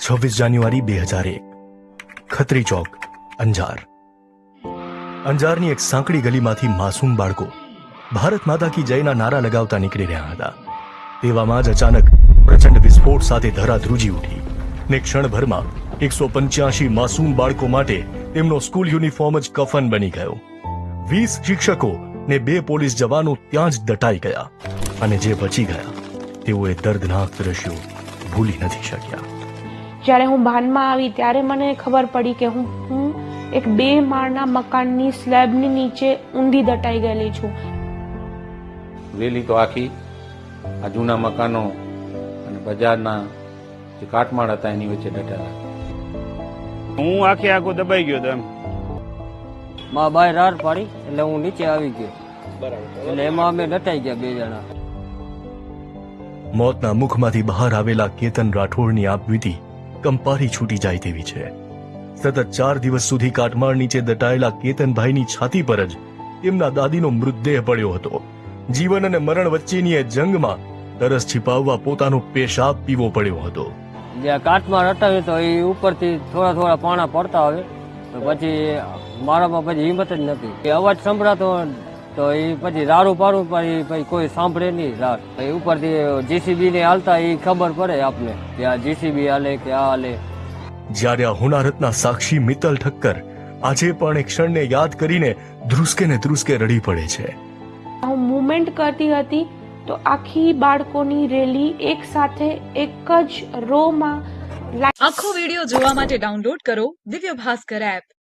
26 જાન્યુઆરી 2001 ખત્રી ચોક અંજાર। અંજારની એક સાંકડી ગલીમાંથી માસૂમ બાળકો ભારત માતા કી જયના નારા લગાવતા નીકળી રહ્યા હતા। તેવામાં જ અચાનક પ્રચંડ વિસ્ફોટ સાથે ધરા ધ્રુજી ઉઠી ને ક્ષણભરમાં 185 માસૂમ બાળકો માટે તેમનો સ્કૂલ યુનિફોર્મ જ કફન બની ગયો। 20 શિક્ષકો ને 2 પોલીસ જવાનો ત્યાં જ દટાઈ ગયા અને જે બચી ગયા તેઓ એ દર્દનાક દ્રશ્યો ભૂલી નથી શક્યા। જ્યારે હું ભાનમાં આવી ત્યારે મને ખબર પડી કે હું એક 2 માળના મકાનની સ્લેબની નીચે ઊંધી દટાઈ ગયેલી છું। રેલી તો આખી આ જૂના મકાનો અને બજારના જે કાટમાળ હતા એની વચ્ચે દટાયેલા। હું આખો દબાઈ ગયો હતો એમ માં બહાર રાડ પાડી એટલે હું નીચે આવી ગયો એટલે એમાં અમે દટાઈ ગયા 2 જણા। મોતના મુખમાંથી બહાર આવેલા કેતન રાઠોડની આપવીતી કંપારી છૂટી જાય તેવી છે। સતત 4 દિવસ સુધી કાટમાળ નીચે દટાયેલા કેતનભાઈની છાતી પર જ તેમના દાદીનો મૃતદેહ પડ્યો હતો। જીવન અને મરણ વચ્ચેની એ જંગમાં તરસ छिपाવવા પોતાનો પેશાબ પીવો પડ્યો હતો। જ્યાં કાટમાળ હટાવ્યો તો એ ઉપરથી થોડા પાણા પડતા આવે તો પછી મારામાં પછી હિંમત જ નથી। એ અવાજ સંભળાતો તો એ પછી રાડું પાડું પછી કોઈ સાંભળે નહીં રાડ। એ ઉપરથી જીસીબી ને હાલતા એ ખબર પડે આપને કે આ જીસીબી હાલે કે આ હાલે। જ્યારે આ હોનારતના સાક્ષી મિત્તલ ઠક્કર આજે પણ એ ક્ષણને યાદ કરીને ધ્રુસકે ને ધ્રુસકે રડી પડે છે। હું મૂવમેન્ટ કરતી હતી તો આખી બાળકોની રેલી એક સાથે એક જ રોમાં આખો વિડિયો જોવા માટે ડાઉનલોડ કરો દિવ્ય ભાસ્કર એપ।